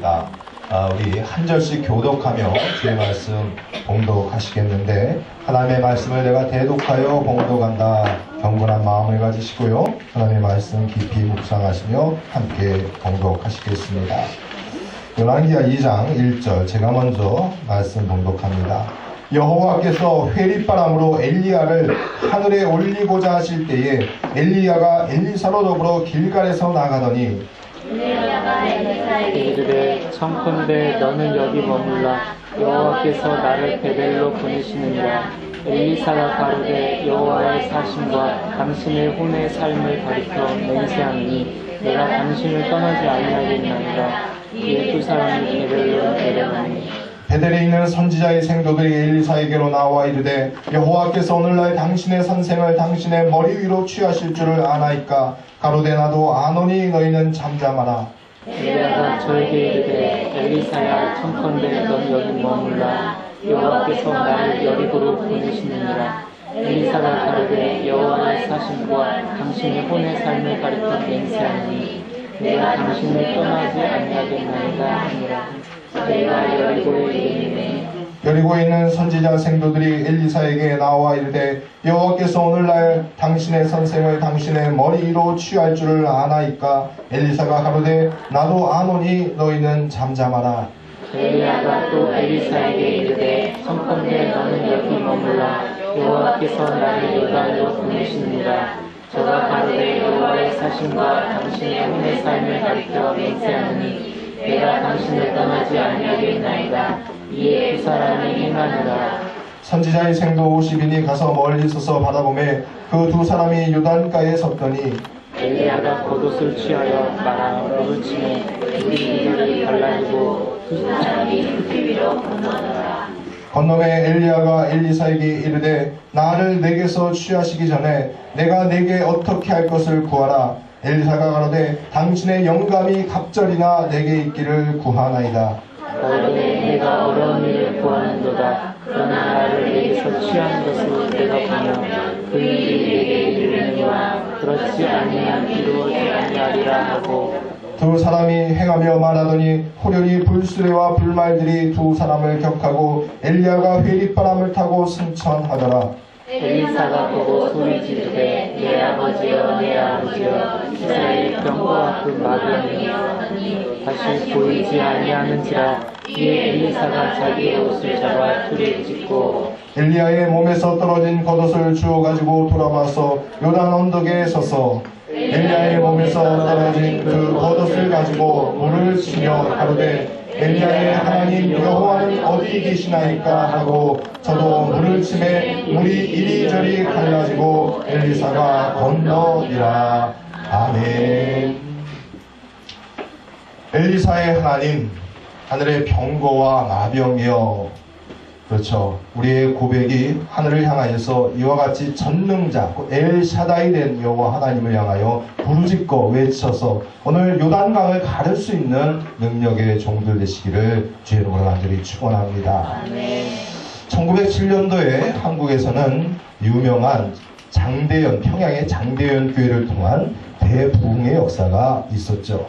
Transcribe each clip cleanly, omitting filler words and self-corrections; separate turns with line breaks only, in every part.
있습니다. 우리 한 절씩 교독하며 주의 말씀 봉독하시겠는데, 하나님의 말씀을 내가 대독하여 봉독한다 경건한 마음을 가지시고요, 하나님의 말씀 깊이 묵상하시며 함께 봉독하시겠습니다. 열왕기하 2장 1절 제가 먼저 말씀 봉독합니다. 여호와께서 회리바람으로 엘리야를 하늘에 올리고자 하실 때에 엘리야가 엘리사로 더불어 길갈에서 나가더니
엘리야가 엘리사에게 이르되 청컨대 너는 여기 머물라. 여호와께서 나를 베델로 보내시느니라. 엘리사가 가로되 여호와의 사심과 당신의 혼의 삶을 가리켜 맹세하니 내가 당신을 떠나지 아니하겠나이다. 이에 두 사람이 베델로 내려가니
베델에 있는 선지자의 생도들이 엘리사에게로 나와 이르되 여호와께서 오늘날 당신의 선생을 당신의 머리 위로 취하실 줄을 아나이까. 가로되 나도 아노니 너희는 잠잠하라.
엘리야가 저에게 이르되 엘리사야 청컨대 넌 여기 머물라. 여호와께서 나를 여리고로 보내시느니라. 엘리사가 가로되 여호와의 사심과 당신의 혼의 삶을 가리켜 맹세하니 내가 당신을 떠나지 아니하겠나이다 하니라. 내가 여리고에 이르니
여리고에 있는 선지자 생도들이 엘리사에게 나와 이르되 여호와께서 오늘날 당신의 선생을 당신의 머리 위로 취할 줄을 아나이까. 엘리사가 가로되 나도 아노니 너희는 잠잠하라.
엘리야가 또 엘리사에게 이르되 청컨대 너는 여기 머물라. 여호와께서 나를 요단으로 보내시느니라. 저가 가로되 여호와의 사심과 당신의 혼의 삶을 가리켜 맹세하느니 내가 당신을 떠나지 아니하겠나이다. 이에 두 사람이 행하니라.
선지자의 생도 50인이 가서 멀리 서서 바라보매 그 두 사람이 요단가에 섰더니
엘리야가 겉옷을 취하여 말아 물을 치매 물이 이들이 갈라지고 두 사람이 흙 위로 건너더라.
건너매 엘리야가 엘리사에게 이르되 나를 내게서 취하시기 전에 내가 내게 어떻게 할 것을 구하라. 엘리사가 가로되 당신의 영감이 갑절이나 내게 있기를 구하나이다.
가로되 내가 어려운 일을 구하는도다. 그러나 나를 내게서 취하는 것을 내가 보면 그 일이 내게 이르느니와 그렇지 아니하면 이루어지 아니하리라 하고
두 사람이 행하며 말하더니 호련히 불수레와 불말들이 두 사람을 격하고 엘리야가 회리바람을 타고 승천하더라.
엘리사가 보고 소리 지르되 내 아버지여 내 아버지여 이스라엘 병과 그 마병이 다시 보이지 아니하는지라. 이에 엘리사가 자기의 옷을 잡아 틀에 찢고
엘리야의 몸에서 떨어진 겉옷을 주워 가지고 돌아와서 요단 언덕에 서서 엘리야의 몸에서 떨어진 그 겉옷을 가지고 물을 치며 가로되 엘리야의 하나님 여호와는 어디 계시나이까 하고 저도 물을 치매 물이 이리저리 갈라지고 엘리사가 건너니라. 아멘. 엘리사의 하나님, 하늘의 병거와 마병이여. 그렇죠. 우리의 고백이 하늘을 향하여서 이와 같이 전능자 엘샤다이 된 여호와 하나님을 향하여 부르짖고 외쳐서 오늘 요단강을 가를 수 있는 능력의 종들 되시기를 주의 이름으로 간절히 축원합니다. 1907년도에 한국에서는 유명한 장대연, 평양의 장대연 교회를 통한 대부흥의 역사가 있었죠.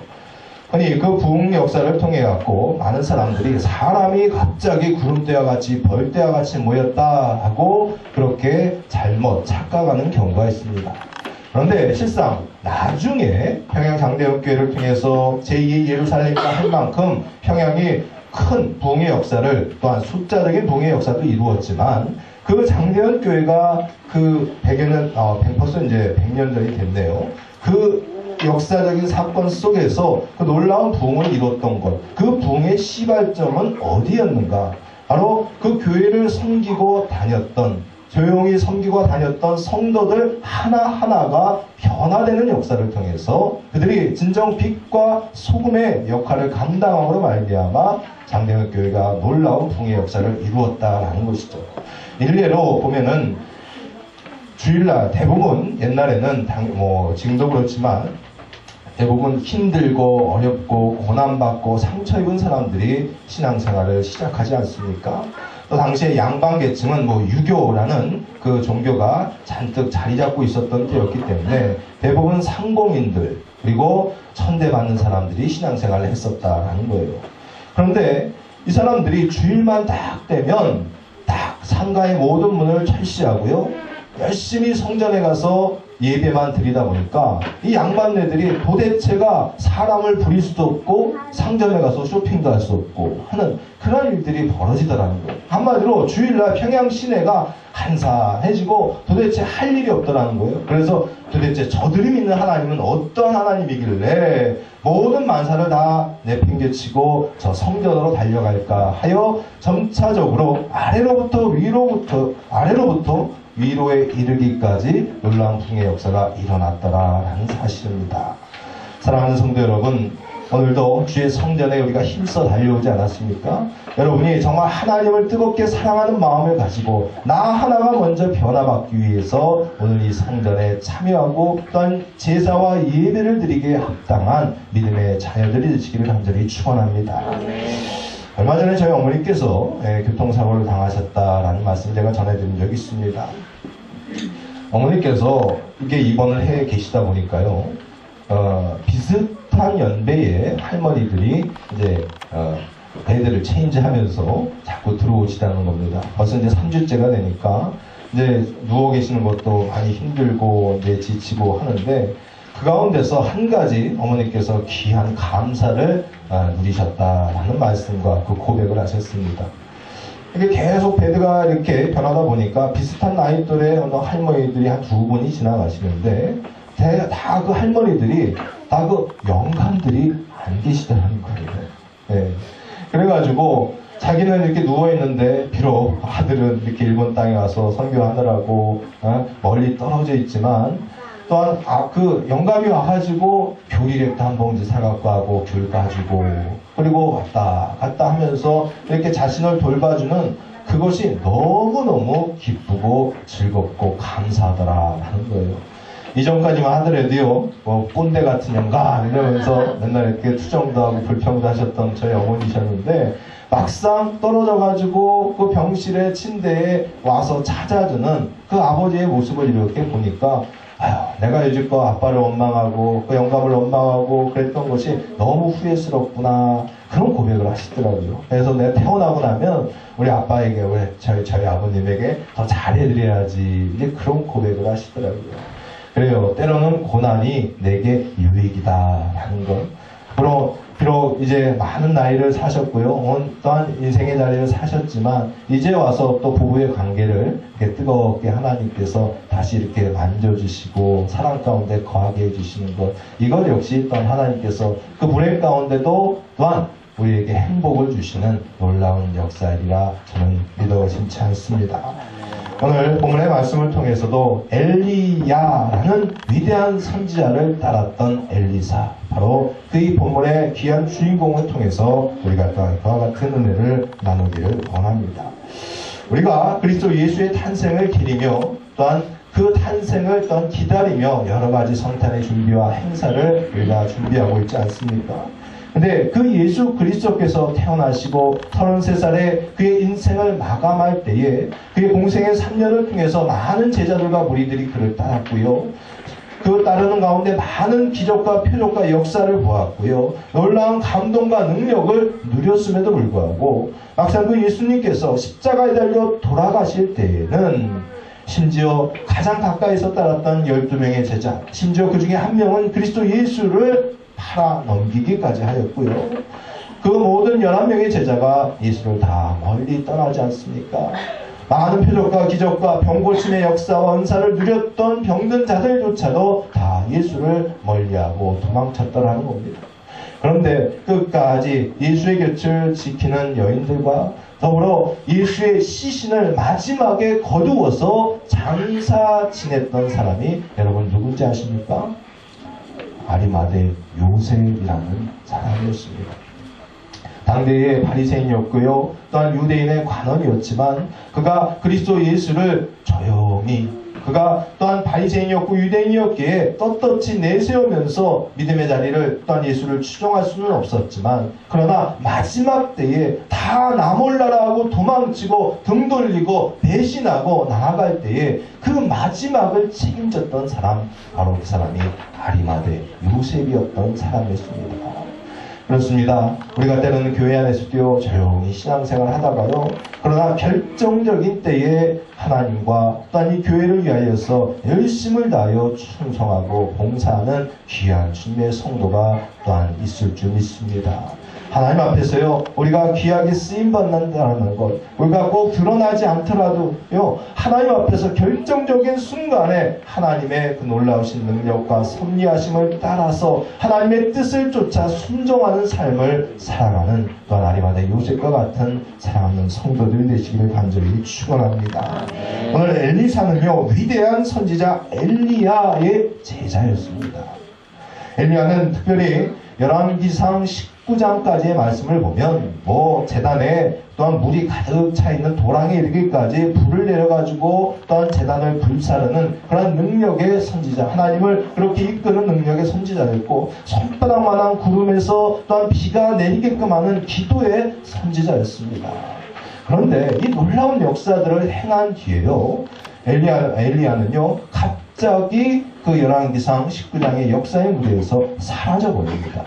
아니 그 부흥 역사를 통해 갖고 많은 사람들이 사람이 갑자기 구름대와 같이 벌대와 같이 모였다 하고 그렇게 잘못 착각하는 경우가 있습니다. 그런데 실상 나중에 평양 장대연교회를 통해서 제2의 예루살렘이라 할 만큼 평양이 큰 부흥의 역사를 또한 숫자적인 부흥의 역사도 이루었지만 그 장대연교회가 그 100년, 100% 이제 100년 전이 됐네요. 그 역사적인 사건 속에서 그 놀라운 부흥을 이뤘던 것, 그 부흥의 시발점은 어디였는가? 바로 그 교회를 섬기고 다녔던, 조용히 섬기고 다녔던 성도들 하나하나가 변화되는 역사를 통해서 그들이 진정 빛과 소금의 역할을 감당함으로 말미암아 장대현 교회가 놀라운 부흥의 역사를 이루었다라는 것이죠. 일례로 보면은 주일날 대부분 옛날에는 지금도 그렇지만 대부분 힘들고 어렵고 고난받고 상처 입은 사람들이 신앙생활을 시작하지 않습니까? 또 당시에 양반계층은 유교라는 그 종교가 잔뜩 자리 잡고 있었던 때였기 때문에 대부분 상공인들 그리고 천대받는 사람들이 신앙생활을 했었다라는 거예요. 그런데 이 사람들이 주일만 딱 되면 딱 상가의 모든 문을 철시하고요, 열심히 성전에 가서 예배만 드리다 보니까 이 양반네들이 도대체가 사람을 부릴 수도 없고 상점에 가서 쇼핑도 할 수 없고 하는 그런 일들이 벌어지더라는 거예요. 한마디로 주일날 평양 시내가 한산해지고 도대체 할 일이 없더라는 거예요. 그래서 도대체 저들이 믿는 하나님은 어떤 하나님이길래 모든 만사를 다 내팽개치고 저 성전으로 달려갈까 하여 점차적으로 아래로부터 위로에 이르기까지 놀라운 풍의 역사가 일어났더라라는 사실입니다. 사랑하는 성도 여러분, 오늘도 주의 성전에 우리가 힘써 달려오지 않았습니까? 여러분이 정말 하나님을 뜨겁게 사랑하는 마음을 가지고 나 하나가 먼저 변화받기 위해서 오늘 이 성전에 참여하고 또한 제사와 예배를 드리기에 합당한 믿음의 자녀들이 되시기를 간절히 축원합니다. 얼마 전에 저희 어머니께서 교통사고를 당하셨다라는 말씀 제가 전해드린 적이 있습니다. 어머니께서 이게 입원을 해 계시다 보니까요, 비슷한 연배의 할머니들이 이제 배드를 체인지하면서 자꾸 들어오시다는 겁니다. 벌써 이제 3주째가 되니까 이제 누워 계시는 것도 많이 힘들고 이제 지치고 하는데, 그 가운데서 한 가지 어머니께서 귀한 감사를 누리셨다라는 말씀과 그 고백을 하셨습니다. 이게 계속 베드가 이렇게 변하다 보니까 비슷한 나이 또래 어느 할머니들이 한 두 분이 지나가시는데 다 그 할머니들이 다 그 영감들이 안 계시더라는 거예요. 네. 그래가지고 자기는 이렇게 누워있는데 비록 아들은 이렇게 일본 땅에 와서 선교하느라고 멀리 떨어져 있지만 또한 그 영감이 와가지고 교리렉도 한 봉지 사갖고 하고 교육 가지고 그리고 왔다 갔다 하면서 이렇게 자신을 돌봐주는 그것이 너무너무 기쁘고 즐겁고 감사하더라라는 거예요. 이전까지만 하더라도요, 뭐 꼰대 같은 영감 이러면서 맨날 이렇게 투정도 하고 불평도 하셨던 저희 어머니셨는데, 막상 떨어져가지고 그 병실의 침대에 와서 찾아주는 그 아버지의 모습을 이렇게 보니까, 아휴, 내가 여지껏 아빠를 원망하고 그 영감을 원망하고 그랬던 것이 너무 후회스럽구나, 그런 고백을 하시더라고요. 그래서 내가 태어나고 나면 우리 아빠에게, 우리 저희 아버님에게 더 잘해드려야지, 이제 그런 고백을 하시더라고요. 그래요. 때로는 고난이 내게 유익이다라는 것. 비록 이제 많은 나이를 사셨고요, 또한 인생의 자리를 사셨지만 이제 와서 또 부부의 관계를 이렇게 뜨겁게 하나님께서 다시 이렇게 만져주시고 사랑 가운데 거하게 해주시는 것, 이것 역시 또한 하나님께서 그 불행 가운데도 또한 우리에게 행복을 주시는 놀라운 역사이라 저는 믿어 심치 않습니다. 오늘 본문의 말씀을 통해서도 엘리야라는 위대한 선지자를 따랐던 엘리사, 바로 그 본문의 귀한 주인공을 통해서 우리가 또한 그와 같은 은혜를 나누기를 원합니다. 우리가 그리스도 예수의 탄생을 기리며 또한 그 탄생을 또한 기다리며 여러 가지 성탄의 준비와 행사를 우리가 준비하고 있지 않습니까? 근데 그 예수 그리스도께서 태어나시고 33살에 그의 인생을 마감할 때에 그의 공생의 3년을 통해서 많은 제자들과 무리들이 그를 따랐고요, 그 따르는 가운데 많은 기적과 표적과 역사를 보았고요, 놀라운 감동과 능력을 누렸음에도 불구하고 막상 그 예수님께서 십자가에 달려 돌아가실 때에는 심지어 가장 가까이서 따랐던 12명의 제자, 심지어 그 중에 한 명은 그리스도 예수를 팔아 넘기기까지 하였고요, 그 모든 11명의 제자가 예수를 다 멀리 떠나지 않습니까? 많은 표적과 기적과 병고침의 역사와 은사를 누렸던 병든 자들조차도 다 예수를 멀리하고 도망쳤더라는 겁니다. 그런데 끝까지 예수의 곁을 지키는 여인들과 더불어 예수의 시신을 마지막에 거두어서 장사 지냈던 사람이 여러분 누군지 아십니까? 아리마대 요셉이라는 사람이었습니다. 당대의 바리새인이었고요, 또한 유대인의 관원이었지만 그가 그리스도 예수를 조용히, 그가 또한 바리새인이었고 유대인이었기에 떳떳이 내세우면서 믿음의 자리를 또한 예수를 추종할 수는 없었지만, 그러나 마지막 때에 다 나 몰라라 하고 도망치고 등 돌리고 배신하고 나아갈 때에 그 마지막을 책임졌던 사람, 바로 그 사람이 아리마대 요셉이었던 사람이었습니다. 그렇습니다. 우리가 때로는 교회 안에서도 조용히 신앙생활 하다가요, 그러나 결정적인 때에 하나님과 또한 이 교회를 위하여서 열심을 다하여 충성하고 봉사하는 귀한 주님의 성도가 또한 있을 줄 믿습니다. 하나님 앞에서요, 우리가 귀하게 쓰임받는다는 것, 우리가 꼭 드러나지 않더라도요, 하나님 앞에서 결정적인 순간에 하나님의 그 놀라우신 능력과 섭리하심을 따라서 하나님의 뜻을 쫓아 순종하는 삶을 살아가는 또한 아리마다 요셉과 같은 사랑하는 성도들이 되시기를 간절히 축원합니다. 오늘 엘리사는요, 위대한 선지자 엘리야의 제자였습니다. 엘리야는 특별히 열왕기상 19장까지의 말씀을 보면 제단에 또한 물이 가득 차 있는 도랑에 이르기까지 불을 내려가지고 또한 제단을 불사르는 그런 능력의 선지자, 하나님을 그렇게 이끄는 능력의 선지자였고, 손바닥만한 구름에서 또한 비가 내리게끔 하는 기도의 선지자였습니다. 그런데 이 놀라운 역사들을 행한 뒤에요, 엘리야는요, 갑자기 그 열왕기상 19장의 역사의 무대에서 사라져버립니다.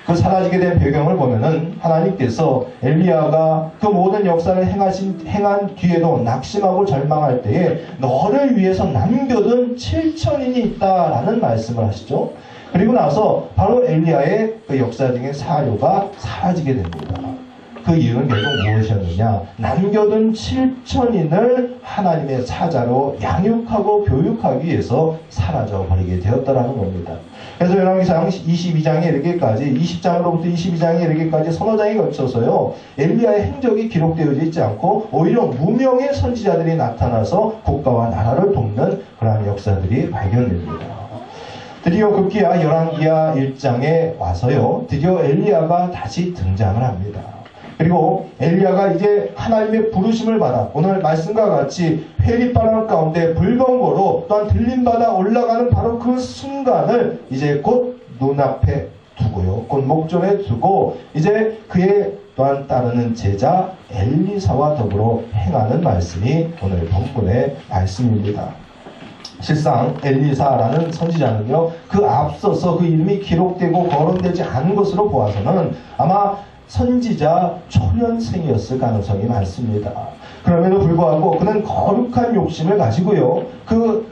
그 사라지게 된 배경을 보면은 하나님께서 엘리야가 그 모든 역사를 행한 뒤에도 낙심하고 절망할 때에 너를 위해서 남겨둔 7천인이 있다라는 말씀을 하시죠. 그리고 나서 바로 엘리야의 그 역사적인 사료가 사라지게 됩니다. 그 이유는 결국 무엇이었느냐? 남겨둔 7천인을 하나님의 사자로 양육하고 교육하기 위해서 사라져버리게 되었다라는 겁니다. 그래서 열왕기상 22장에 이르기까지, 20장으로부터 22장에 이르기까지 서너 장에 걸쳐서요, 엘리야의 행적이 기록되어져 있지 않고 오히려 무명의 선지자들이 나타나서 국가와 나라를 돕는 그러한 역사들이 발견됩니다. 드디어 급기야 열왕기야 1장에 와서요, 드디어 엘리야가 다시 등장을 합니다. 그리고 엘리야가 이제 하나님의 부르심을 받아 오늘 말씀과 같이 회리바람 가운데 불번거로 또한 들림받아 올라가는 바로 그 순간을 이제 곧 눈앞에 두고요, 곧 목전에 두고 이제 그의 또한 따르는 제자 엘리사와 더불어 행하는 말씀이 오늘 본문의 말씀입니다. 실상 엘리사라는 선지자는요, 그 앞서서 그 이름이 기록되고 거론되지 않은 것으로 보아서는 아마 선지자 초년생이었을 가능성이 많습니다. 그럼에도 불구하고 그는 거룩한 욕심을 가지고요, 그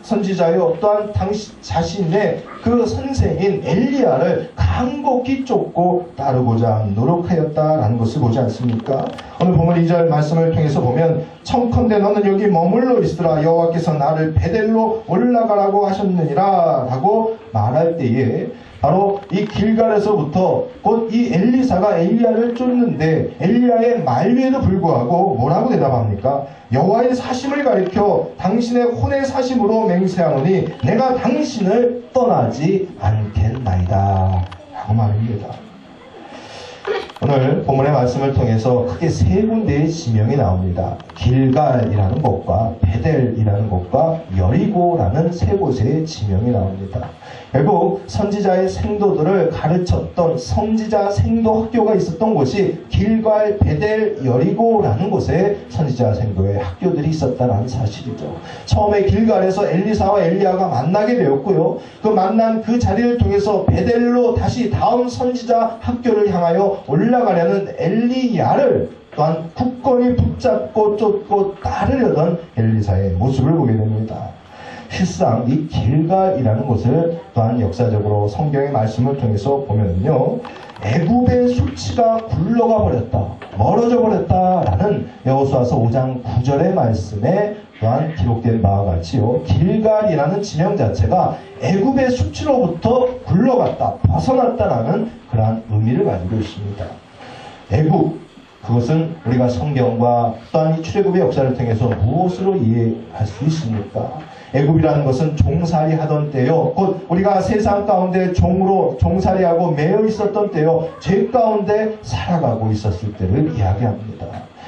선지자요 또한 당시 자신의 그 선생인 엘리야를 간곡히 쫓고 따르고자 노력하였다라는 것을 보지 않습니까? 오늘 본문 2절 말씀을 통해서 보면, 청컨대 너는 여기 머물러 있으라, 여호와께서 나를 베델로 올라가라고 하셨느니라 라고 말할 때에 바로 이 길갈에서부터 곧 이 엘리사가 엘리야를 쫓는데 엘리야의 만류에도 불구하고 뭐라고 대답합니까? 여호와의 사심을 가리켜 당신의 혼의 사심으로 맹세하노니 내가 당신을 떠나지 않겠나이다 라고 말합니다. 오늘 본문의 말씀을 통해서 크게 세 군데의 지명이 나옵니다. 길갈이라는 곳과 베델이라는 곳과 여리고라는 세 곳의 지명이 나옵니다. 결국 선지자의 생도들을 가르쳤던 선지자 생도 학교가 있었던 곳이 길갈, 베델, 여리고라는 곳에 선지자 생도의 학교들이 있었다는 사실이죠. 처음에 길갈에서 엘리사와 엘리야가 만나게 되었고요, 그 만난 그 자리를 통해서 베델로 다시 다음 선지자 학교를 향하여 올라가려는 엘리야를 또한 굳건히 붙잡고 쫓고 따르려던 엘리사의 모습을 보게 됩니다. 실상 이 길갈이라는 곳을 또한 역사적으로 성경의 말씀을 통해서 보면요, 애굽의 수치가 굴러가 버렸다, 멀어져 버렸다라는 여호수아서 5장 9절의 말씀에 또한 기록된 바와 같이요, 길갈이라는 지명 자체가 애굽의 수치로부터 굴러갔다, 벗어났다라는 그러한 의미를 가지고 있습니다. 애굽, 그것은 우리가 성경과 또한 이 출애굽의 역사를 통해서 무엇으로 이해할 수 있습니까? 애굽이라는 것은 종살이 하던 때요, 곧 우리가 세상 가운데 종으로 종살이하고 매여 있었던 때요, 죄 가운데 살아가고 있었을 때를 이야기합니다.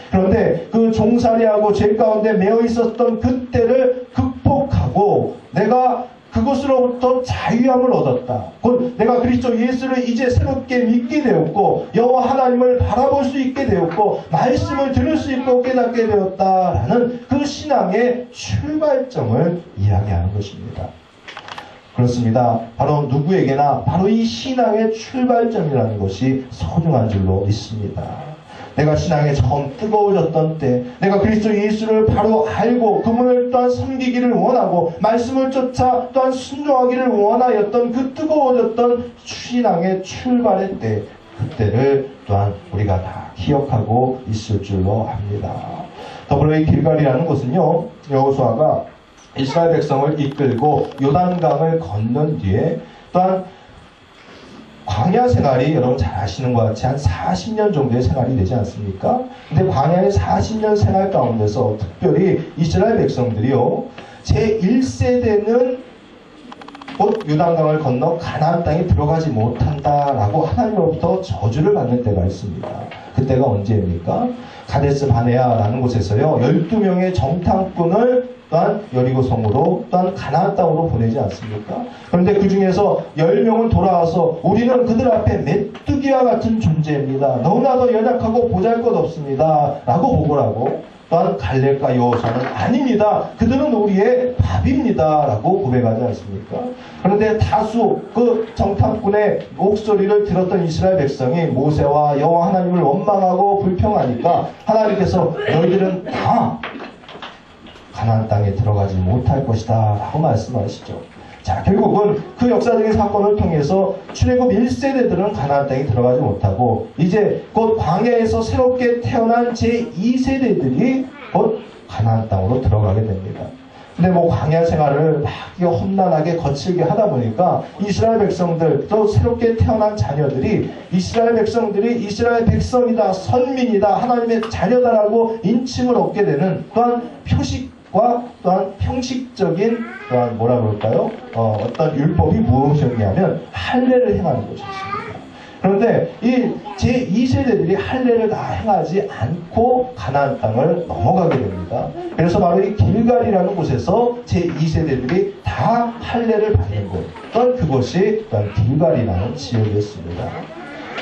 그런데 그 종살이하고 죄 가운데 매여 있었던 그때를 극복하고 내가 그것으로부터 자유함을 얻었다. 곧 내가 그리스도 예수를 이제 새롭게 믿게 되었고 여호와 하나님을 바라볼 수 있게 되었고 말씀을 들을 수 있고 깨닫게 되었다라는 그 신앙의 출발점을 이야기하는 것입니다. 그렇습니다. 바로 누구에게나 바로 이 신앙의 출발점이라는 것이 소중한 줄로 믿습니다. 내가 신앙에 처음 뜨거워졌던 때, 내가 그리스도 예수를 바로 알고 그분을 또한 섬기기를 원하고 말씀을 쫓아 또한 순종하기를 원하였던 그 뜨거워졌던 신앙의 출발의 때, 그때를 또한 우리가 다 기억하고 있을 줄로 압니다. 더불어 이 길갈이라는 곳은요, 여호수아가 이스라엘 백성을 이끌고 요단강을 건넌 뒤에 또한 광야 생활이 여러분 잘 아시는 것 같이 한 40년 정도의 생활이 되지 않습니까? 근데 광야의 40년 생활 가운데서 특별히 이스라엘 백성들이요, 제1세대는 곧 요단강을 건너 가나안 땅에 들어가지 못한다라고 하나님으로부터 저주를 받는 때가 있습니다. 그때가 언제입니까? 가데스 바네아라는 곳에서요, 12명의 정탐꾼을 또한 여리고성으로 또한 가나안 땅으로 보내지 않습니까? 그런데 그 중에서 10명은 돌아와서 우리는 그들 앞에 메뚜기와 같은 존재입니다. 너무나도 연약하고 보잘것없습니다 라고 보고를 하고, 또한 갈렙과 여호수아는 아닙니다, 그들은 우리의 밥입니다 라고 고백하지 않습니까? 그런데 다수 그 정탐꾼의 목소리를 들었던 이스라엘 백성이 모세와 여호와 하나님을 원망하고 불평하니까 하나님께서 너희들은 다 가나안 땅에 들어가지 못할 것이다 라고 말씀하시죠. 자, 결국은 그 역사적인 사건을 통해서 출애굽 1세대들은 가나안 땅에 들어가지 못하고 이제 곧 광야에서 새롭게 태어난 제2세대들이 곧 가나안 땅으로 들어가게 됩니다. 근데 뭐 광야 생활을 막 험난하게 거칠게 하다 보니까 이스라엘 백성들, 또 새롭게 태어난 자녀들이 이스라엘 백성들이 이스라엘 백성이다, 선민이다, 하나님의 자녀다라고 인칭을 얻게 되는 또한 표식과 또한 형식적인 또한 뭐라 그럴까요? 어떤 율법이 무엇이었냐면 할례를 행하는 것이었습니다. 그런데 이 제2세대들이 할례를 다 행하지 않고 가나안 땅을 넘어가게 됩니다. 그래서 바로 이 길갈이라는 곳에서 제2세대들이 다 할례를 받는 곳, 또한 그것이 또한 길갈이라는 지역이었습니다.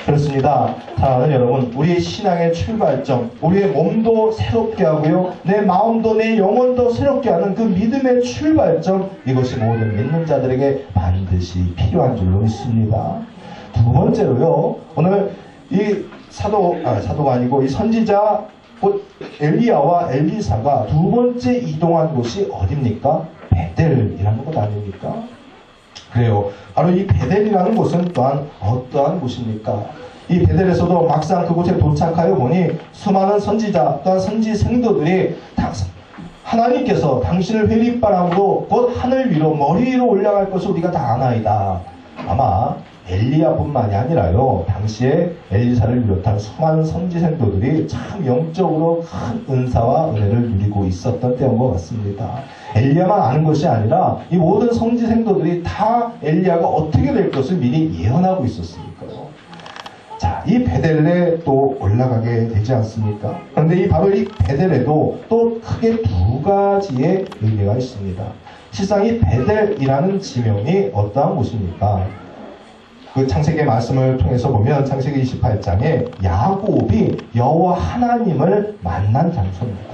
그렇습니다. 사랑하는 여러분, 우리의 신앙의 출발점, 우리의 몸도 새롭게 하고요, 내 마음도 내 영혼도 새롭게 하는 그 믿음의 출발점, 이것이 모든 믿는 자들에게 반드시 필요한 줄로 믿습니다. 두 번째로요, 오늘 이 사도가 아니고 이 선지자 곧 엘리야와 엘리사가 두 번째 이동한 곳이 어딥니까? 베델이라는 곳 아닙니까? 그래요. 바로 이 베델이라는 곳은 또한 어떠한 곳입니까? 이 베델에서도 막상 그곳에 도착하여 보니 수많은 선지자 또한 선지 생도들이 하나님께서 당신을 회림바람으로 곧 하늘 위로 머리 위로 올라갈 것을 우리가 다 아나이다. 아마 엘리야뿐만이 아니라요, 당시에 엘리사를 비롯한 수많은 선지생도들이 참 영적으로 큰 은사와 은혜를 누리고 있었던 때인 것 같습니다. 엘리야만 아는 것이 아니라 이 모든 선지생도들이 다 엘리야가 어떻게 될 것을 미리 예언하고 있었으니까요. 자, 이 베델에 또 올라가게 되지 않습니까? 그런데 바로 이 베델에도 또 크게 두 가지의 의미가 있습니다. 실상 이 베델이라는 지명이 어떠한 곳입니까? 그 창세기 말씀을 통해서 보면 창세기 28장에 야곱이 여호와 하나님을 만난 장소입니다.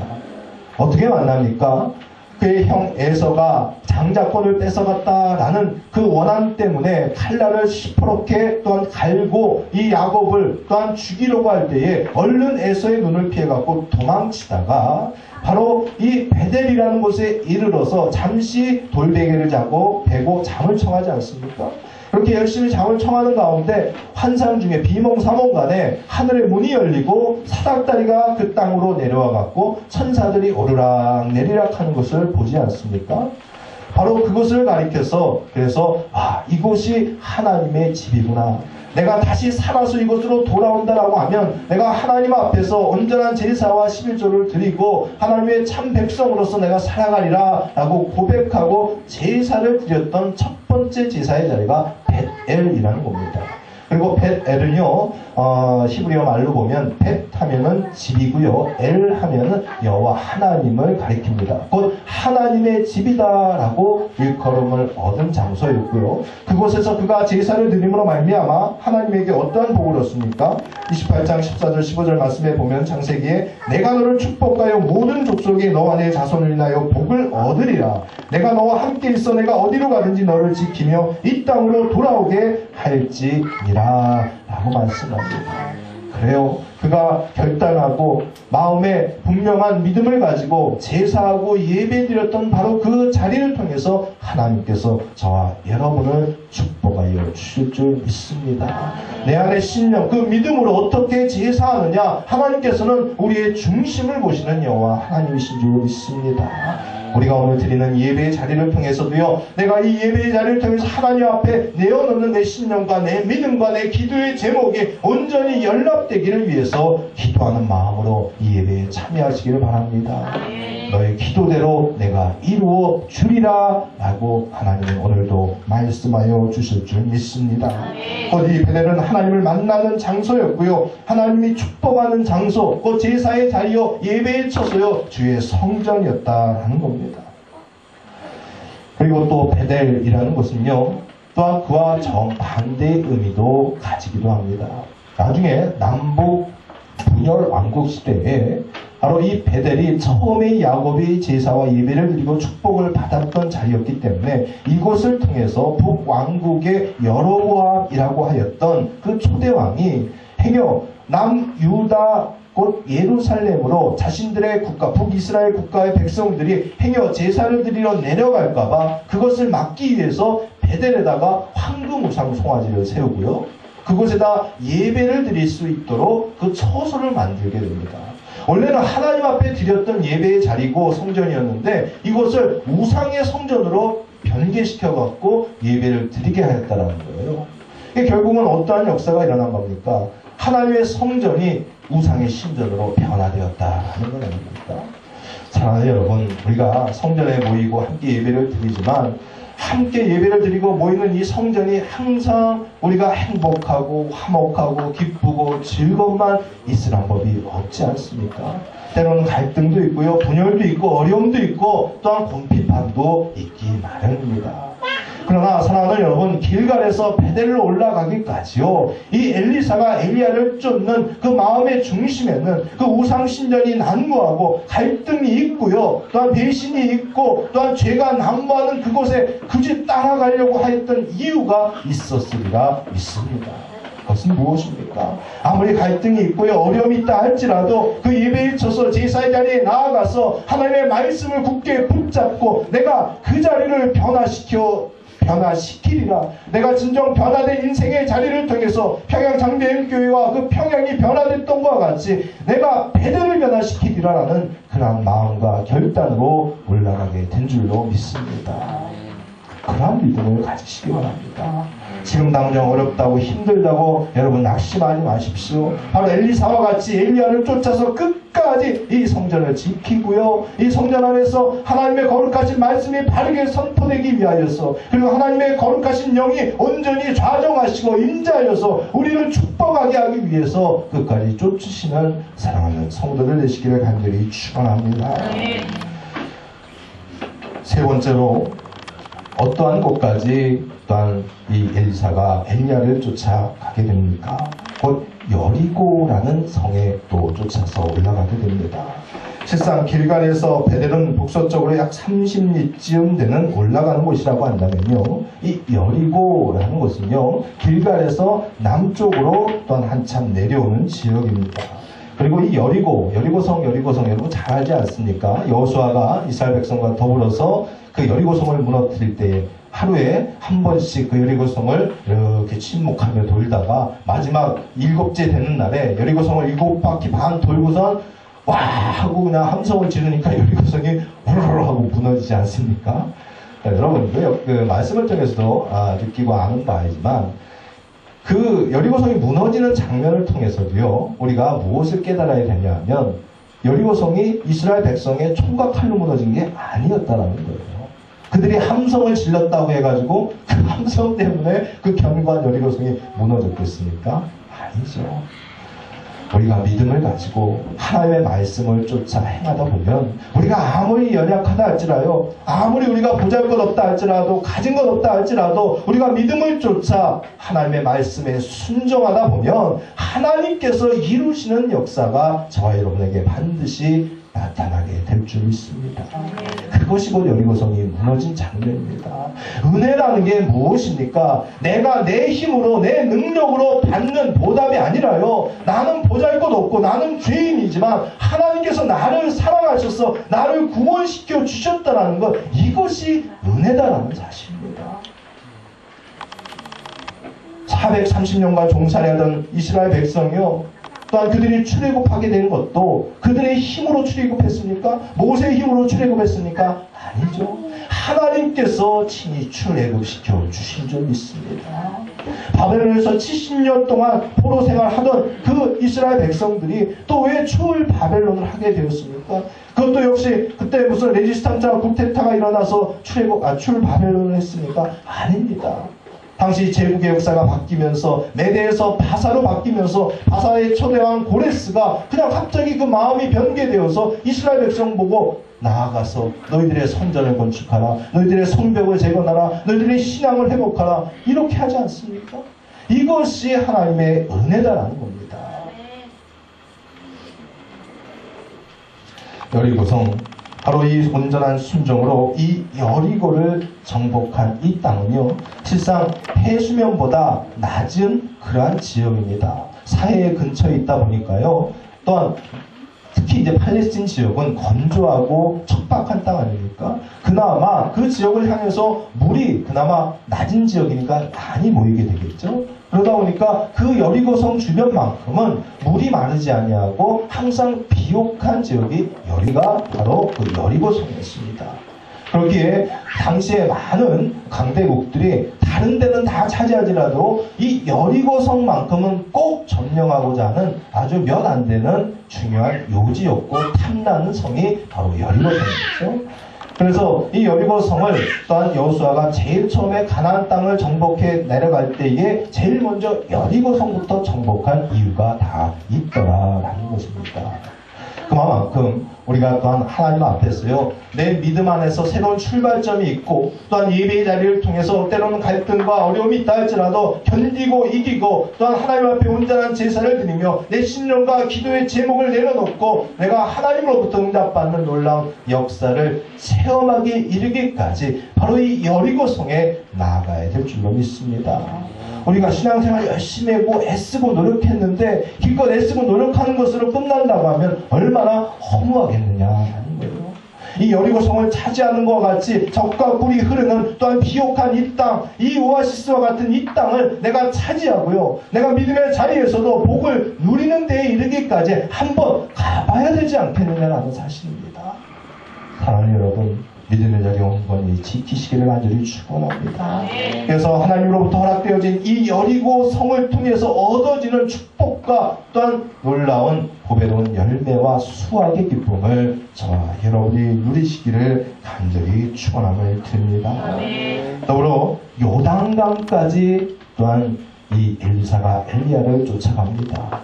어떻게 만납니까? 그의 형 에서가 장자권을 뺏어갔다라는 그 원한 때문에 칼날을 시퍼렇게 또한 갈고 이 야곱을 또한 죽이려고 할 때에 얼른 에서의 눈을 피해갖고 도망치다가 바로 이 베델이라는 곳에 이르러서 잠시 돌베개를 자고 베고 잠을 청하지 않습니까? 그렇게 열심히 잠을 청하는 가운데 환상 중에 비몽사몽간에 하늘의 문이 열리고 사닥다리가 그 땅으로 내려와 갖고 천사들이 오르락 내리락 하는 것을 보지 않습니까? 바로 그것을 가리켜서 그래서 이곳이 하나님의 집이구나, 내가 다시 살아서 이곳으로 돌아온다라고 하면 내가 하나님 앞에서 온전한 제사와 11조를 드리고 하나님의 참 백성으로서 내가 살아가리라 라고 고백하고 제사를 드렸던 첫 번째 제사의 자리가 벳엘이라는 겁니다. 그리고 벳엘은요, 히브리어 말로 보면 벳 하면은 집이고요, 엘 하면은 여호와 하나님을 가리킵니다. 곧 하나님의 집이다라고 일컬음을 얻은 장소였고요. 그곳에서 그가 제사를 드림으로 말미암아 하나님에게 어떠한 복을 얻습니까? 28장 14절 15절 말씀에 보면 창세기에 내가 너를 축복하여 모든 족속이 너와 내 자손을 인하여 복을 얻으리라. 내가 너와 함께 있어 내가 어디로 가든지 너를 지키며 이 땅으로 돌아오게 할지니라 라고 말씀합니다. 그래요. 그가 결단하고 마음에 분명한 믿음을 가지고 제사하고 예배드렸던 바로 그 자리를 통해서 하나님께서 저와 여러분을 축복하여 주실 줄 믿습니다. 내 안에 신령, 그 믿음으로 어떻게 제사하느냐, 하나님께서는 우리의 중심을 보시는 여호와 하나님이신 줄 믿습니다. 우리가 오늘 드리는 예배의 자리를 통해서도요, 내가 이 예배의 자리를 통해서 하나님 앞에 내어놓는 내 신령과 내 믿음과 내 기도의 제목이 온전히 연락되기를 위해서 기도하는 마음으로 이 예배에 참여하시기를 바랍니다. 너의 기도대로 내가 이루어 주리라 라고 하나님은 오늘도 말씀하여 주실 줄 믿습니다. 곧 이 베델은 하나님을 만나는 장소였고요, 하나님이 축복하는 장소, 곧 제사의 자리요, 예배의 처소요, 주의 성전이었다라는 겁니다. 그리고 또 베델이라는 것은요, 또한 그와 정반대의 의미도 가지기도 합니다. 나중에 남북 분열 왕국 시대에 바로 이 베델이 처음에 야곱이 제사와 예배를 드리고 축복을 받았던 자리였기 때문에 이곳을 통해서 북왕국의 여로보암이라고 하였던 그 초대왕이 행여 남유다 곧 예루살렘으로 자신들의 국가, 북이스라엘 국가의 백성들이 행여 제사를 드리러 내려갈까봐 그것을 막기 위해서 베델에다가 황금우상 송아지를 세우고요, 그곳에다 예배를 드릴 수 있도록 그 처소를 만들게 됩니다. 원래는 하나님 앞에 드렸던 예배의 자리고 성전이었는데 이곳을 우상의 성전으로 변개시켜갖고 예배를 드리게 하였다는 거예요. 이게 결국은 어떠한 역사가 일어난 겁니까? 하나님의 성전이 우상의 신전으로 변화되었다는 건 아닙니까? 사랑하는 여러분, 우리가 성전에 모이고 함께 예배를 드리지만 함께 예배를 드리고 모이는 이 성전이 항상 우리가 행복하고 화목하고 기쁘고 즐거움만 있으란 법이 없지 않습니까? 때로는 갈등도 있고요, 분열도 있고 어려움도 있고 또한 궁핍함도 있기 마련입니다. 그러나 사랑하는 여러분, 길갈에서 베델로 올라가기까지요, 이 엘리사가 엘리야를 쫓는 그 마음의 중심에는 그 우상신전이 난무하고 갈등이 있고요, 또한 배신이 있고 또한 죄가 난무하는 그곳에 굳이 따라가려고 하였던 이유가 있었으리라 믿습니다. 그것은 무엇입니까? 아무리 갈등이 있고요, 어려움이 있다 할지라도 그 예배에 쳐서 제사의 자리에 나아가서 하나님의 말씀을 굳게 붙잡고 내가 그 자리를 변화시키리라. 내가 진정 변화된 인생의 자리를 통해서 평양 장대연교회와 그 평양이 변화됐던 것과 같이 내가 베델을 변화시키리라라는 그러한 마음과 결단으로 올라가게 된 줄로 믿습니다. 그러한 믿음을 가지시기 바랍니다. 지금 당장 어렵다고 힘들다고 여러분 낙심하지 마십시오. 바로 엘리사와 같이 엘리야를 쫓아서 끝까지 이 성전을 지키고요, 이 성전 안에서 하나님의 거룩하신 말씀이 바르게 선포되기 위하여서, 그리고 하나님의 거룩하신 영이 온전히 좌정하시고 임자하여서 우리를 축복하게 하기 위해서 끝까지 쫓으시는 사랑하는 성도들 되시기를 간절히 축원합니다. 세 번째로, 어떠한 곳까지 또한 이 엘리사가 엘리야를 쫓아가게 됩니까? 곧 여리고라는 성에 또 쫓아서 올라가게 됩니다. 실상 길갈에서 베델은 북서쪽으로 약 30리쯤 되는 올라가는 곳이라고 한다면요, 이 여리고라는 곳은요, 길갈에서 남쪽으로 또한 한참 내려오는 지역입니다. 그리고 이 여리고성 여러분 잘 알지 않습니까? 여호수아가 이스라엘 백성과 더불어서 그 여리고성을 무너뜨릴 때 하루에 한 번씩 그 여리고성을 이렇게 침묵하며 돌다가 마지막 7째 되는 날에 여리고성을 7바퀴 반 돌고선 와 하고 그냥 함성을 지르니까 여리고성이 우르르 하고 무너지지 않습니까? 여러분 그 말씀을 통해서도 느끼고 아는 바이지만 그 여리고성이 무너지는 장면을 통해서도요, 우리가 무엇을 깨달아야 되냐면 여리고성이 이스라엘 백성의 총과 칼로 무너진 게 아니었다라는 거예요. 그들이 함성을 질렀다고 해가지고 그 함성 때문에 그 견고한 여리고성이 무너졌겠습니까? 아니죠. 우리가 믿음을 가지고 하나님의 말씀을 쫓아 행하다 보면 우리가 아무리 연약하다 할지라도, 아무리 우리가 보잘것없다 할지라도, 가진 것 없다 할지라도 우리가 믿음을 쫓아 하나님의 말씀에 순종하다 보면 하나님께서 이루시는 역사가 저와 여러분에게 반드시 나타나게 될 줄 믿습니다. 그것이 곧 여리고성이 무너진 장면입니다. 은혜라는 게 무엇입니까? 내가 내 힘으로, 내 능력으로 받는 보답이 아니라요, 나는 보잘것없고 나는 죄인이지만 하나님께서 나를 사랑하셔서 나를 구원시켜 주셨다는 것, 이것이 은혜다라는 사실입니다. 430년간 종살이하던 이스라엘 백성이요, 또한 그들이 출애굽하게 된 것도 그들의 힘으로 출애굽했습니까? 모세의 힘으로 출애굽했습니까? 아니죠. 하나님께서 친히 출애굽시켜 주신 줄 믿습니다. 바벨론에서 70년 동안 포로 생활하던 그 이스라엘 백성들이 또 왜 출 바벨론을 하게 되었습니까? 그것도 역시 그때 무슨 레지스탕트나 쿠데타가 일어나서 출 바벨론을 했습니까? 아닙니다. 당시 제국의 역사가 바뀌면서 메대에서 바사로 바뀌면서 바사의 초대왕 고레스가 그냥 갑자기 그 마음이 변개되어서 이스라엘 백성 보고 나아가서 너희들의 성전을 건축하라, 너희들의 성벽을 재건하라, 너희들의 신앙을 회복하라, 이렇게 하지 않습니까? 이것이 하나님의 은혜다라는 겁니다. 여리고성, 바로 이 온전한 순종으로 이 여리고를 정복한 이 땅은요, 실상 해수면보다 낮은 그러한 지역입니다. 사해 근처에 있다 보니까요, 또한 특히 이제 팔레스틴 지역은 건조하고 척박한 땅 아닙니까? 그나마 그 지역을 향해서 물이 그나마 낮은 지역이니까 많이 모이게 되겠죠. 그러다 보니까 그 여리고성 주변만큼은 물이 마르지 아니하고 항상 비옥한 지역이 여리가 바로 그 여리고성이었습니다. 그렇기에 당시에 많은 강대국들이 다른 데는 다 차지하지라도 이 여리고성만큼은 꼭 점령하고자 하는 아주 몇 안 되는 중요한 요지였고 탐나는 성이 바로 여리고성이었죠. 그래서 이 여리고성을 또한 여호수아가 제일 처음에 가나안 땅을 정복해 내려갈 때에 제일 먼저 여리고성부터 정복한 이유가 다 있더라라는 것입니다. 그만큼 우리가 또한 하나님 앞에서요, 내 믿음 안에서 새로운 출발점이 있고 또한 예배의 자리를 통해서 때로는 갈등과 어려움이 있다 할지라도 견디고 이기고 또한 하나님 앞에 온전한 제사를 드리며 내 신령과 기도의 제목을 내려놓고 내가 하나님으로부터 응답받는 놀라운 역사를 체험하기 이르기까지 바로 이 여리고성에 나아가야 될 줄로 믿습니다. 우리가 신앙생활 열심히 하고 애쓰고 노력했는데 기껏 애쓰고 노력하는 것으로 끝난다고 하면 얼마나 허무하겠느냐 하는 거예요. 이 여리고성을 차지하는 것과 같이 적과 꿀이 흐르는 또한 비옥한 이 땅, 이 오아시스와 같은 이 땅을 내가 차지하고요, 내가 믿음의 자리에서도 복을 누리는 데에 이르기까지 한번 가봐야 되지 않겠느냐라는 사실입니다. 사랑하는 여러분, 믿음의 자리 온전히 지키시기를 간절히 축원합니다. 그래서 하나님으로부터 허락되어진 이 여리고 성을 통해서 얻어지는 축복과 또한 놀라운 보배로운 열매와 수확의 기쁨을 저와 여러분이 누리시기를 간절히 축원함을 드립니다. 더불어 요단강까지 또한 이 엘리사가 엘리야를 쫓아갑니다.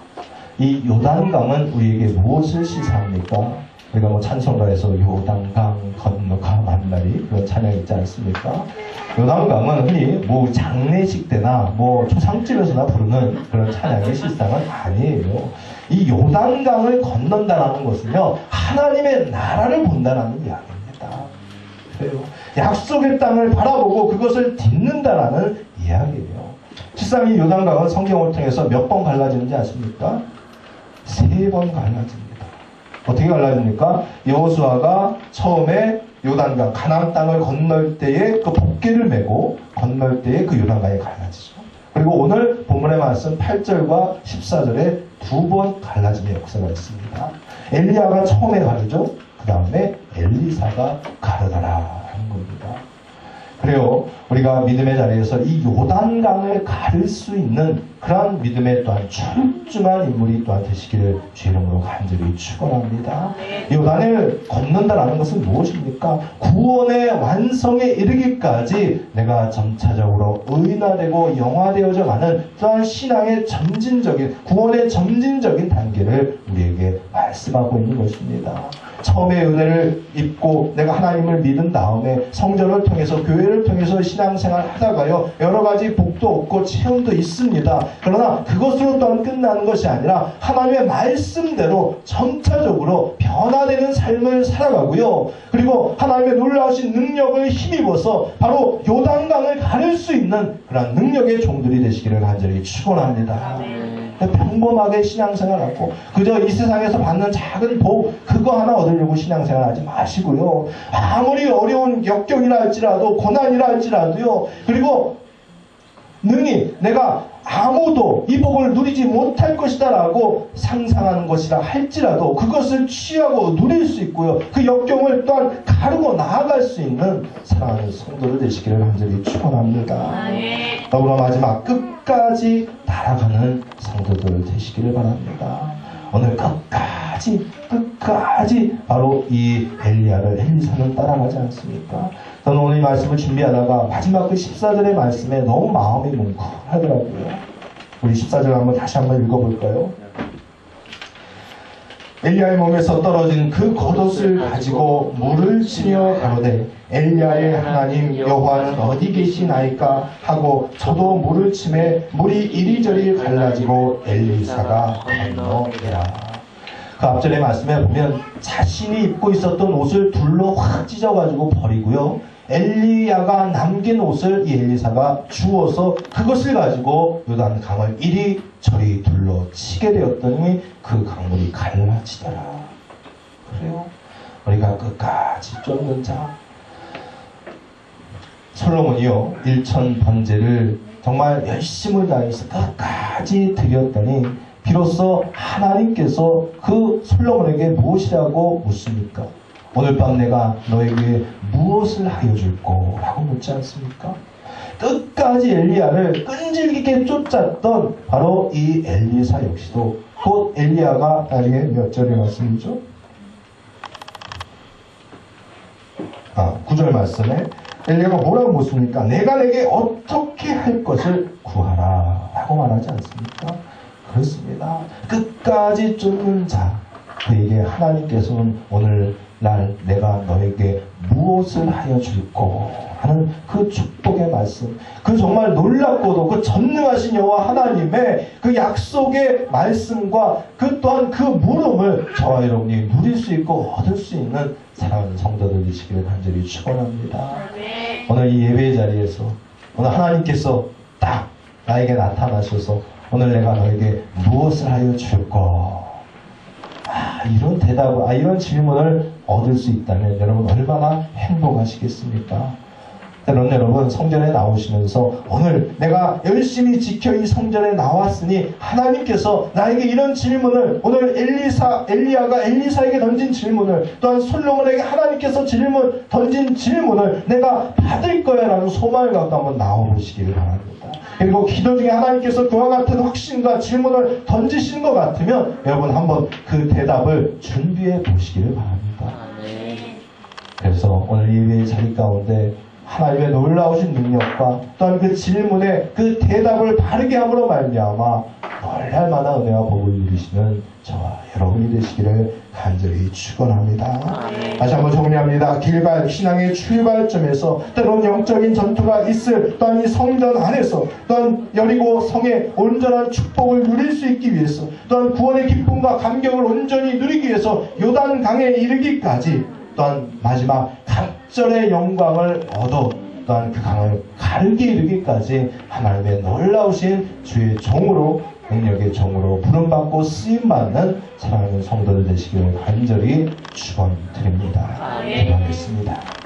이 요단강은 우리에게 무엇을 시사합니까? 우리가 뭐 찬송가에서 요단강 건너가 만나리 그런 찬양이 있지 않습니까? 요단강은 흔히 뭐 장례식 때나 뭐 초상집에서나 부르는 그런 찬양의 실상은 아니에요. 이 요단강을 건넌다라는 것은요, 하나님의 나라를 본다라는 이야기입니다. 그래요. 약속의 땅을 바라보고 그것을 딛는다라는 이야기예요. 실상 이 요단강은 성경을 통해서 몇 번 갈라지는지 아십니까? 3번 갈라집니다. 어떻게 갈라집니까? 여호수아가 처음에 요단강, 가나안 땅을 건널 때에 그 복궤를 메고 건널 때에 그 요단강이 갈라지죠. 그리고 오늘 본문의 말씀 8절과 14절에 2번 갈라짐의 역사가 있습니다. 엘리야가 처음에 가르죠. 그 다음에 엘리사가 가르더라 하는 겁니다. 그래요. 우리가 믿음의 자리에서 이 요단강을 가를 수 있는 그러한 믿음의 또한 출중한 인물이 또한 되시기를 주 이름으로 간절히 축원합니다. 요단을 건넌다라는 것은 무엇입니까? 구원의 완성에 이르기까지 내가 점차적으로 의인화되고 영화되어져 가는 또한 신앙의 점진적인 구원의 점진적인 단계를 우리에게 말씀하고 있는 것입니다. 처음에 은혜를 입고 내가 하나님을 믿은 다음에 성전을 통해서 교회를 통해서 신앙생활을 하다가요 여러 가지 복도 없고 체험도 있습니다. 그러나 그것으로 또한 끝나는 것이 아니라 하나님의 말씀대로 점차적으로 변화되는 삶을 살아가고요. 그리고 하나님의 놀라우신 능력을 힘입어서 바로 요단강을 가를 수 있는 그런 능력의 종들이 되시기를 간절히 축원합니다. 평범하게 신앙생활하고 그저 이 세상에서 받는 작은 복 그거 하나 얻으려고 신앙생활하지 마시고요. 아무리 어려운 역경이라 할지라도 고난이라 할지라도요. 그리고 능히 내가 아무도 이 복을 누리지 못할 것이다 라고 상상하는 것이라 할지라도 그것을 취하고 누릴 수 있고요. 그 역경을 또한 가르고 나아갈 수 있는 사랑하는 성도들 되시기를 간절히 축원합니다. 더불어 마지막 끝까지 따라가는 성도들 되시기를 바랍니다. 오늘 끝까지 바로 이 엘리사는 따라가지 않습니까? 저는 오늘 이 말씀을 준비하다가 마지막 그 14절의 말씀에 너무 마음이 뭉클하더라고요. 우리 14절 한번 다시 한번 읽어볼까요? 엘리야의 몸에서 떨어진 그 겉옷을 가지고 물을 치며 가로되 엘리야의 하나님 여호와는 어디 계시나이까 하고 저도 물을 치매 물이 이리저리 갈라지고 엘리사가 건너니라. 그 앞전의 말씀에 보면 자신이 입고 있었던 옷을 둘로 확 찢어가지고 버리고요. 엘리야가 남긴 옷을 이 엘리사가 주워서 그것을 가지고 요단 강을 이리저리 둘러 치게 되었더니 그 강물이 갈라지더라. 그래요. 우리가 끝까지 쫓는 자. 솔로몬이요 1000 번제를 정말 열심을 다해서 끝까지 드렸더니 비로소 하나님께서 그 솔로몬에게 무엇이라고 묻습니까? 오늘 밤 내가 너에게 무엇을 하여 줄꼬? 라고 묻지 않습니까? 끝까지 엘리야를 끈질기게 쫓았던 바로 이 엘리사 역시도 곧 엘리야가 나중에 몇 절의 말씀이죠? 9절 말씀에 엘리야가 뭐라고 묻습니까? 내가 내게 어떻게 할 것을 구하라 라고 말하지 않습니까? 그렇습니다. 끝까지 쫓는 자 그에게 하나님께서는 오늘날 내가 너에게 무엇을 하여 줄꼬 하는 그 축복의 말씀, 그 정말 놀랍고도 그 전능하신 여호와 하나님의 그 약속의 말씀과 그 또한 그 물음을 저와 여러분이 누릴 수 있고 얻을 수 있는 사랑하는 성도들 되시기를 간절히 축원합니다. 오늘 이 예배 자리에서 오늘 하나님께서 딱 나에게 나타나셔서 오늘 내가 너에게 무엇을 하여 줄꼬? 이런 대답을, 이런 질문을 얻을 수 있다면 여러분 얼마나 행복하시겠습니까? 때로는 여러분 성전에 나오시면서 오늘 내가 열심히 지켜 이 성전에 나왔으니 하나님께서 나에게 이런 질문을 오늘 엘리야가 엘리사에게 던진 질문을 또한 솔로몬에게 하나님께서 던진 질문을 내가 받을 거야 라는 소망을 갖고 한번 나와보시기를 바랍니다. 그리고 기도 중에 하나님께서 그와 같은 확신과 질문을 던지신 것 같으면 여러분 한번 그 대답을 준비해 보시기를 바랍니다. 그래서 오늘 예배의 자리 가운데 하나님의 놀라우신 능력과 또한 그 질문에 그 대답을 바르게 함으로 말미암아 놀랄 만한 은혜와 복을 누리시는 저와 여러분이 되시기를 간절히 축원합니다. 다시 한번 정리합니다. 길발 신앙의 출발점에서 때론 영적인 전투가 있을 또한 이 성전 안에서 또한 여리고 성의 온전한 축복을 누릴 수 있기 위해서 또한 구원의 기쁨과 감격을 온전히 누리기 위해서 요단강에 이르기까지 또한 마지막 각절의 영광을 얻어 또한 그 강을 가르게 이르기까지 하나님의 놀라우신 주의 종으로 능력의 종으로 부름받고 쓰임받는 사랑하는 성도들 되시기를 간절히 축원드립니다. 기도하겠습니다.